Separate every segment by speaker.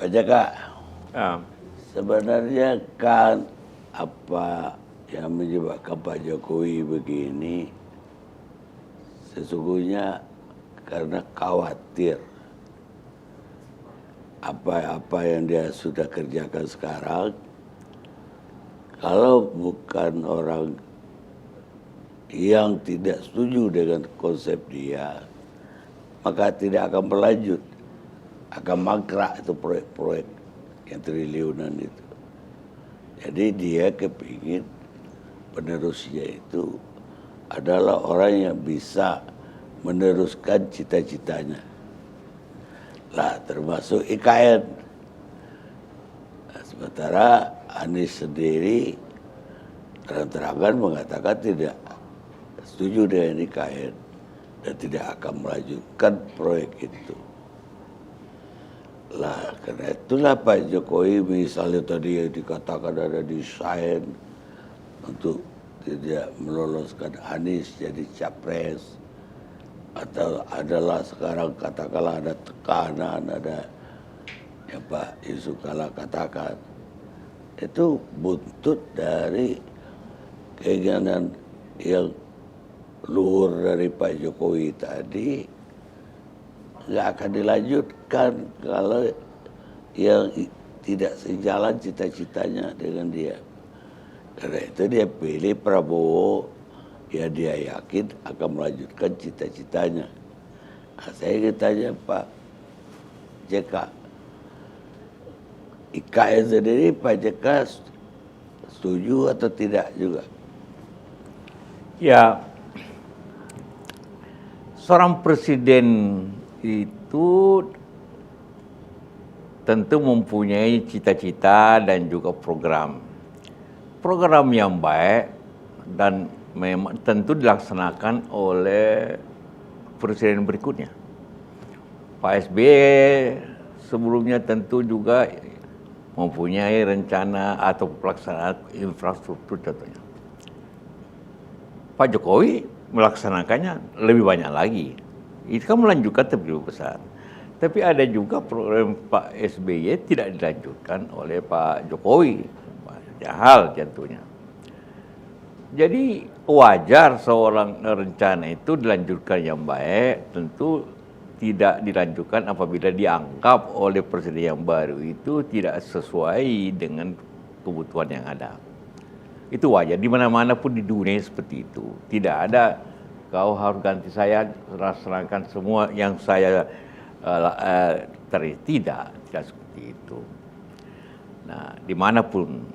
Speaker 1: Pak Jaka,
Speaker 2: Ah,
Speaker 1: sebenarnya kan apa yang menyebabkan Pak Jokowi begini sesungguhnya karena khawatir apa-apa yang dia sudah kerjakan sekarang kalau bukan orang yang tidak setuju dengan konsep dia, maka tidak akan berlanjut, akan mangkrak itu proyek-proyek yang triliunan itu. Jadi dia kepingin penerusnya itu adalah orang yang bisa meneruskan cita-citanya. Lah termasuk IKN. Nah, sementara Anies sendiri terang-terangan mengatakan tidak setuju dengan IKN dan tidak akan melanjutkan proyek itu. Lah karena itulah Pak Jokowi misalnya tadi yang dikatakan ada desain untuk tidak meloloskan Anies jadi capres, atau adalah sekarang katakanlah ada tekanan, ada yang Pak Yusuf Kala katakan itu buntut dari keinginan yang luhur dari Pak Jokowi tadi nggak akan dilanjutkan kalau yang tidak sejalan cita-citanya dengan dia. Karena itu dia pilih Prabowo, ya dia yakin akan melanjutkan cita-citanya. Nah, saya ingin tanya Pak JK, IKN sendiri Pak JK setuju atau tidak juga?
Speaker 2: ya, seorang presiden itu tentu mempunyai cita-cita dan juga program. Program yang baik dan memang tentu dilaksanakan oleh presiden berikutnya. Pak SBY sebelumnya tentu juga mempunyai rencana atau pelaksanaan infrastruktur contohnya. Pak Jokowi melaksanakannya lebih banyak lagi. Itu kan melanjutkan tapi lebih besar. Tapi ada juga program Pak SBY tidak dilanjutkan oleh Pak Jokowi. Banyak hal tentunya. Jadi wajar seorang rencana itu dilanjutkan yang baik, tentu tidak dilanjutkan apabila dianggap oleh presiden yang baru itu tidak sesuai dengan kebutuhan yang ada. Itu wajar, di mana-mana pun di dunia seperti itu. Tidak ada kau harus ganti saya, laksanakan semua yang saya tidak seperti itu. Nah, dimanapun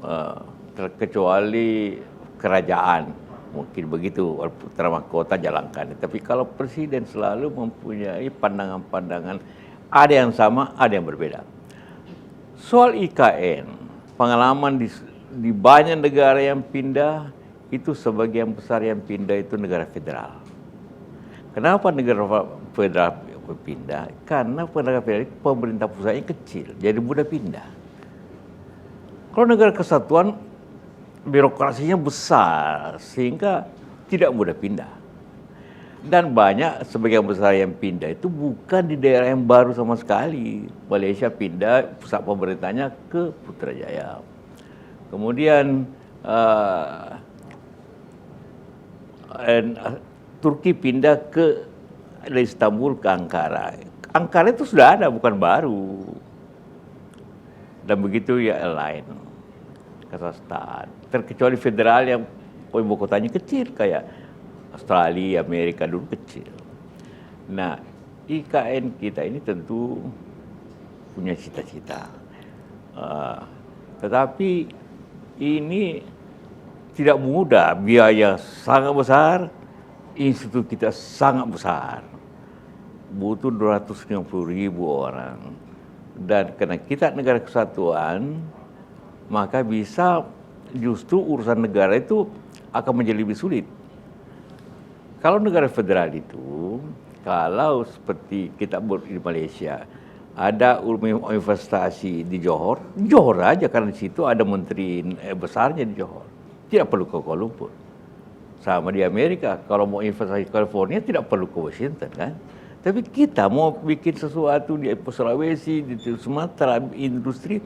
Speaker 2: kecuali kerajaan mungkin begitu, putra mahkota jalankan. Tapi kalau presiden selalu mempunyai pandangan-pandangan, ada yang sama, ada yang berbeda. Soal IKN, pengalaman di banyak negara yang pindah, itu sebagian besar yang pindah itu negara federal. Kenapa negara federal pindah? Karena negara federal pemerintah pusatnya kecil, jadi mudah pindah. Kalau negara kesatuan, birokrasinya besar sehingga tidak mudah pindah. Dan banyak sebagian besar yang pindah itu bukan di daerah yang baru sama sekali. Malaysia pindah pusat pemerintahnya ke Putrajaya. Kemudian Turki pindah dari Istanbul ke Ankara. Ankara itu sudah ada, bukan baru. Dan begitu ya lain. Kazakhstan, terkecuali federal yang ibu kotanya kecil kayak Australia, Amerika dulu kecil. Nah, IKN kita ini tentu punya cita-cita, tetapi ini tidak mudah, biaya sangat besar, institut kita sangat besar, butuh 250.000 orang, dan karena kita negara kesatuan, maka bisa justru urusan negara itu akan menjadi lebih sulit. Kalau negara federal itu, kalau seperti kita di Malaysia, ada investasi di Johor, Johor aja karena di situ ada menteri besarnya di Johor. Tidak perlu ke Kuala Lumpur. Sama di Amerika, kalau mau investasi di California tidak perlu ke Washington kan. Tapi kita mau bikin sesuatu di Sulawesi, di Sumatera, industri,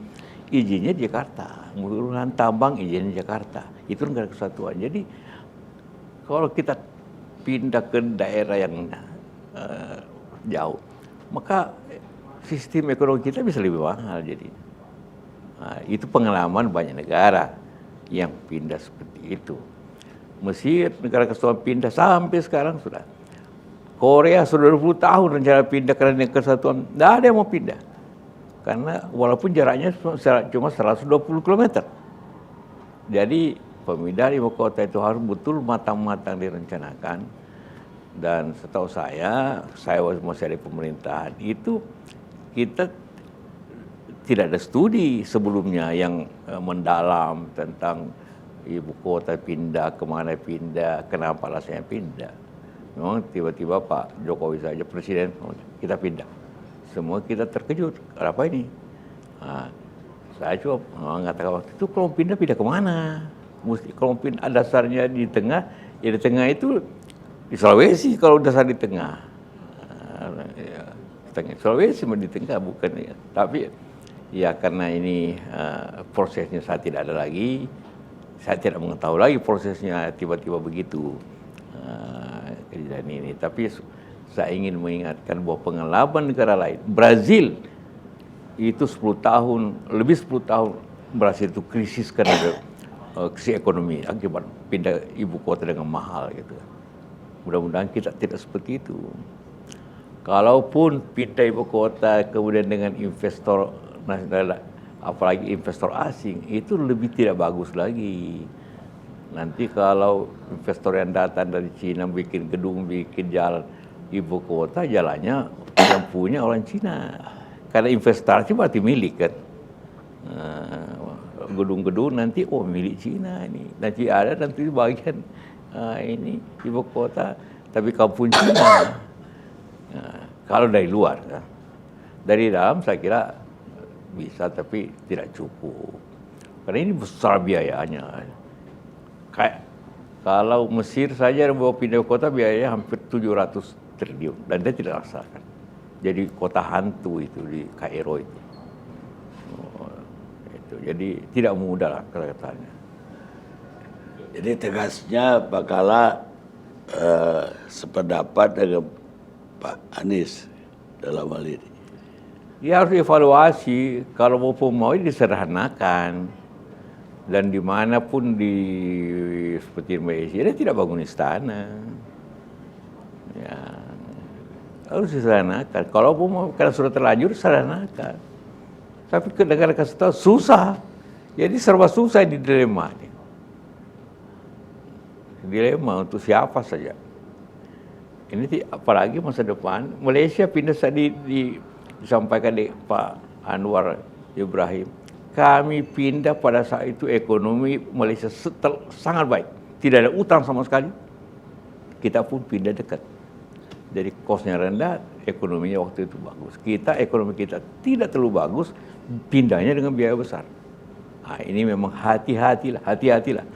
Speaker 2: izinnya di Jakarta. Urusan tambang izinnya di Jakarta. Itu negara kesatuan. Jadi kalau kita pindah ke daerah yang jauh, maka sistem ekonomi kita bisa lebih mahal jadi. Nah, itu pengalaman banyak negara yang pindah seperti itu. Mesir, negara kesatuan pindah sampai sekarang sudah. Korea sudah 20 tahun rencana pindah karena kesatuan. Tidak ada yang mau pindah. Karena walaupun jaraknya cuma 120 km. Jadi pemindahan ibu kota itu harus betul matang-matang direncanakan. Dan setahu saya masih ada pemerintahan, itu kita tidak ada studi sebelumnya yang mendalam tentang ibu kota pindah, kemana pindah, kenapa alasannya pindah. Memang tiba-tiba Pak Jokowi saja presiden, kita pindah. Semua kita terkejut, apa ini? Nah, saya coba mengatakan waktu itu kalau pindah kemana? Mesti kalau pindah dasarnya di tengah, ya di tengah itu di Sulawesi kalau dasar di tengah. Sulawesi di tengah bukan ya. Tapi ya karena ini prosesnya saya tidak ada lagi, saya tidak mengetahui lagi prosesnya tiba-tiba begitu. Kejadian ini, tapi saya ingin mengingatkan bahwa pengalaman negara lain, Brazil itu 10 tahun, lebih 10 tahun Brazil itu krisis karena krisis ekonomi akibat pindah ibu kota dengan mahal gitu. Mudah-mudahan kita tidak seperti itu. Kalaupun pindah ibu kota kemudian dengan investor nasional, apalagi investor asing, itu lebih tidak bagus lagi. Nanti kalau investor yang datang dari Cina bikin gedung, bikin jalan ibu kota, jalannya yang punya orang Cina. Karena investasi berarti milik kan. Gedung-gedung nanti milik Cina ini. Nanti ada nanti bagian ini ibu kota, tapi kampung Cina. Kalau dari luar, kan. Dari dalam saya kira bisa, tapi tidak cukup. Karena ini besar biayanya. Kayak kalau Mesir saja bawa pindah kota biayanya hampir 700 triliun dan dia tidak rasakan. Jadi kota hantu itu di Kairo itu. Jadi tidak mudah lah kelihatannya.
Speaker 1: Jadi tegasnya Pak Kala sependapat dengan Pak Anies dalam hal ini.
Speaker 2: Ya harus evaluasi, kalau mau disederhanakan. Dan dimanapun seperti Malaysia, dia tidak bangun istana. Ya, harus disederhanakan. Kalau mau karena sudah terlanjur, sederhanakan. Tapi ke negara kesatuan susah. Jadi serba susah di dilema. Dilema untuk siapa saja. Ini apalagi masa depan, Malaysia pindah tadi disampaikan di Pak Anwar Ibrahim. Kami pindah pada saat itu ekonomi Malaysia sangat baik. Tidak ada utang sama sekali. Kita pun pindah dekat. Jadi kosnya rendah, ekonominya waktu itu bagus. Ekonomi kita tidak terlalu bagus, pindahnya dengan biaya besar. Nah, ini memang hati-hatilah.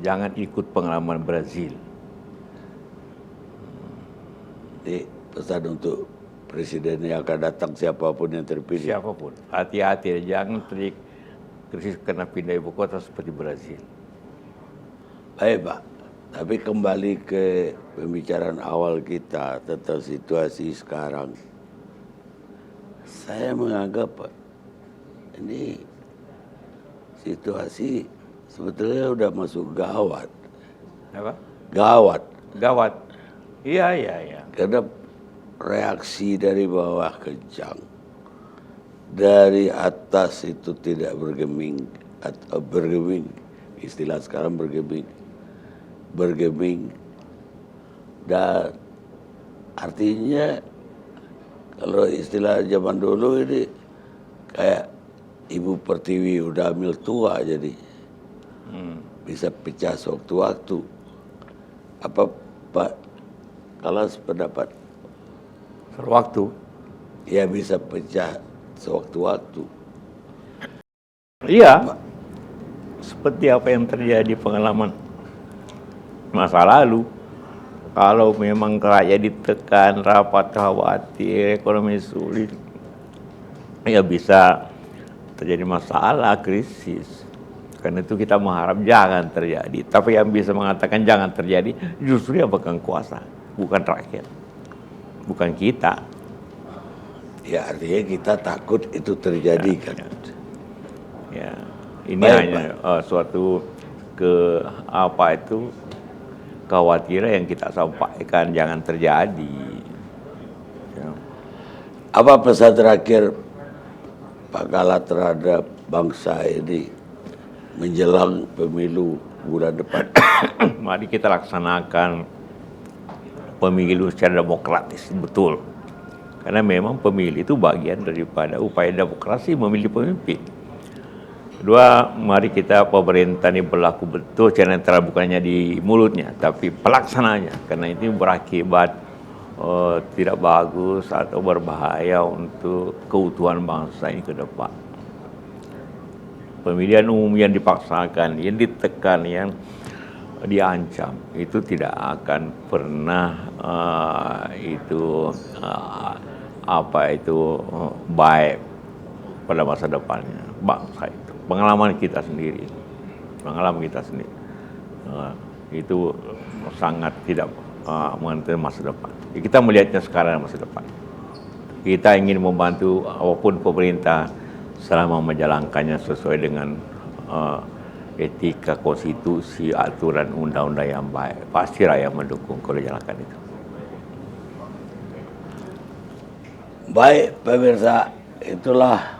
Speaker 2: Jangan ikut pengalaman Brazil.
Speaker 1: Jadi pesan untuk presiden yang akan datang siapapun yang terpilih.
Speaker 2: Siapapun, hati-hati, jangan krisis karena pindah ibu kota seperti Brazil.
Speaker 1: Baik Pak, tapi kembali ke pembicaraan awal kita tentang situasi sekarang. Saya menganggap Pak, ini situasi sebetulnya udah masuk gawat.
Speaker 2: Apa? Gawat. Iya.
Speaker 1: Karena reaksi dari bawah kencang, dari atas itu tidak bergeming, atau bergeming, istilah sekarang bergeming, dan artinya kalau istilah zaman dulu ini kayak Ibu Pertiwi udah hamil tua, jadi bisa pecah sewaktu-waktu. Apa Pak Kala sependapat?
Speaker 2: Waktu.
Speaker 1: Ya bisa pecah sewaktu-waktu.
Speaker 2: Iya. Seperti apa yang terjadi pengalaman masa lalu. Kalau memang rakyat ditekan, rapat khawatir, ekonomi sulit, ya bisa terjadi masalah, krisis. Karena itu kita mengharap jangan terjadi. Tapi yang bisa mengatakan jangan terjadi justru yang pegang kuasa, bukan rakyat, bukan kita.
Speaker 1: Ya artinya kita takut itu terjadi kan.
Speaker 2: Ya, ini
Speaker 1: Baik,
Speaker 2: hanya suatu kekhawatiran yang kita sampaikan jangan terjadi. Ya.
Speaker 1: Apa pesan terakhir Pak Kala terhadap bangsa ini menjelang pemilu bulan depan?
Speaker 2: Mari kita laksanakan pemilu secara demokratis, betul. Karena memang pemilu itu bagian daripada upaya demokrasi memilih pemimpin. Kedua, mari kita pemerintah ini berlaku betul secara netral, bukannya di mulutnya, tapi pelaksananya. Karena ini berakibat tidak bagus atau berbahaya untuk keutuhan bangsa ini ke depan. Pemilihan umum yang dipaksakan, yang ditekan, yang diancam, itu tidak akan pernah baik pada masa depannya bangsa itu. Pengalaman kita sendiri itu sangat tidak menentukan masa depan. Kita melihatnya sekarang masa depan. Kita ingin membantu apapun pemerintah selama menjalankannya sesuai dengan etika, konstitusi, aturan undang-undang yang baik. Pasti rakyat mendukung kalau jalankan itu.
Speaker 1: Baik pemirsa, itulah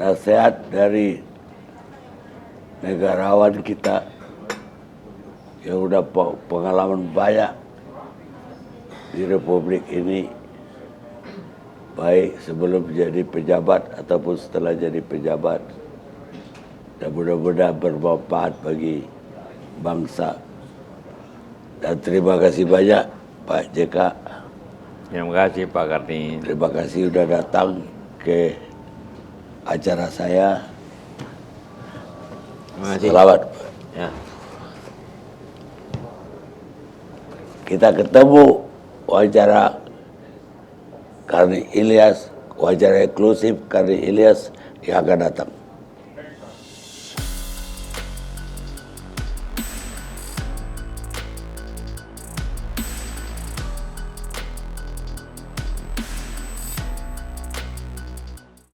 Speaker 1: nasihat dari negarawan kita yang udah pengalaman banyak di Republik ini, baik sebelum jadi pejabat ataupun setelah jadi pejabat, dan mudah-mudahan bermanfaat bagi bangsa. Dan terima kasih banyak Pak JK.
Speaker 2: Terima kasih Pak Karni.
Speaker 1: Terima kasih sudah datang ke acara saya.
Speaker 2: Terima kasih.
Speaker 1: Selamat.
Speaker 2: Ya.
Speaker 1: Kita ketemu wawancara Karni Ilyas, wawancara eksklusif Karni Ilyas yang akan datang.